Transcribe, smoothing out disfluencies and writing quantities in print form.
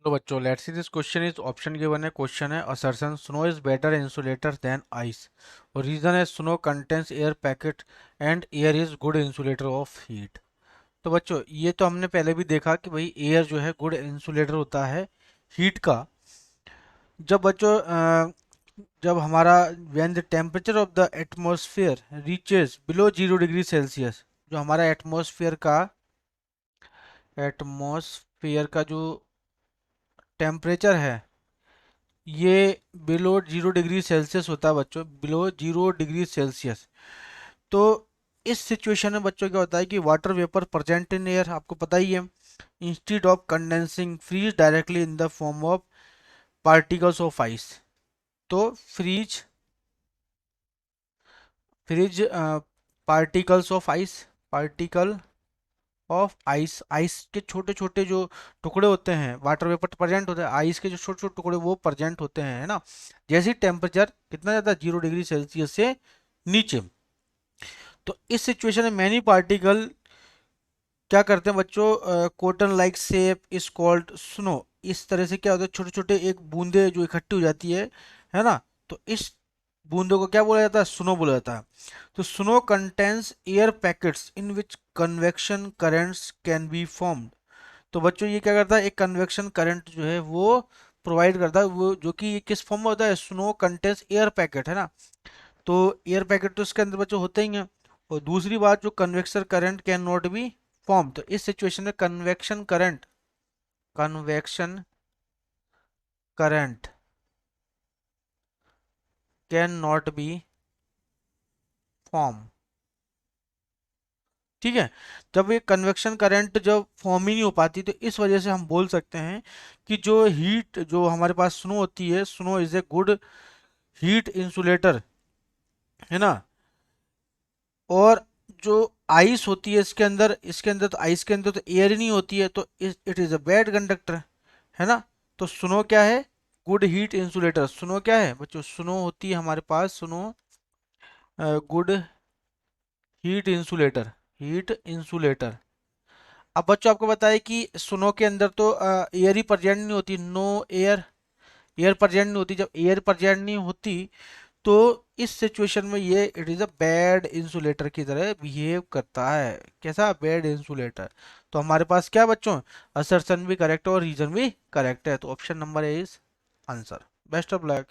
तो बच्चों let's see this question is option given है। क्वेश्चन है assertion snow is better insulator than ice और रीजन है snow contains air packet and air is good insulator of heat. तो बच्चों ये तो हमने पहले भी देखा कि भाई एयर जो है गुड इंसुलेटर होता है हीट का। जब बच्चों जब हमारा when the temperature of the atmosphere reaches below 0 degree Celsius, जो हमारा एटमॉस्फेयर का जो टेम्परेचर है ये बिलो 0 डिग्री सेल्सियस होता है बच्चों, बिलो 0 डिग्री सेल्सियस। तो इस सिचुएशन में बच्चों क्या होता है कि water vapour present in air, आपको पता ही है, instead of condensing freeze directly in the form of particles of ice. तो freeze freeze particles of ice, particle of ice, ice के छोटे छोटे जो टुकड़े होते हैं, वाटर वेपर प्रेजेंट होते हैं, आइस के जो छोटे छोटे टुकड़े वो प्रेजेंट होते हैं, है ना। जैसे टेम्परेचर कितना जाता है 0 डिग्री सेल्सियस से नीचे। तो इस सिचुएशन में मैनी पार्टिकल क्या करते हैं बच्चों, cotton like shape is called snow. इस तरह से क्या होता है, छोटे छोटे एक बूंदे जो इकट्ठी हो जाती है ना। तो इस बूंदों को क्या बोला जाता है, स्नो बोला जाता है। तो snow contains air packets in which convection currents can be formed. तो बच्चों ये क्या करता है, एक कन्वेक्शन करंट जो है वो प्रोवाइड करता है, वो जो कि किस फॉर्म में होता है, स्नो कंटेन्स एयर पैकेट, है ना। तो एयर पैकेट तो इसके अंदर बच्चों होते ही हैं। और दूसरी बात, जो convection current can not be form. तो इस सिचुएशन में convection current can not be form. ठीक है। जब ये कन्वेक्शन करंट जब फॉर्म ही नहीं हो पाती, तो इस वजह से हम बोल सकते हैं कि जो हीट जो हमारे पास स्नो होती है, snow is a good heat insulator, है ना। और जो आइस होती है इसके अंदर तो आइस के अंदर तो एयर ही नहीं होती है, तो it is a bad conductor, है ना। तो सुनो क्या है, गुड हीट इंसुलेटर। सुनो क्या है बच्चों, सुनो होती है हमारे पास, सुनो गुड हीट इंसुलेटर। अब बच्चों आपको बताया कि सुनो के अंदर तो एयर ही प्रेजेंट नहीं होती, नो एयर, एयर प्रेजेंट नहीं होती। जब एयर प्रेजेंट नहीं होती तो इस सिचुएशन में ये it is a bad insulator की तरह बिहेव करता है। कैसा, बैड इंसुलेटर। तो हमारे पास क्या बच्चों, असर्शन भी करेक्ट है और रीजन भी करेक्ट है। तो option number A is answer. Best of luck.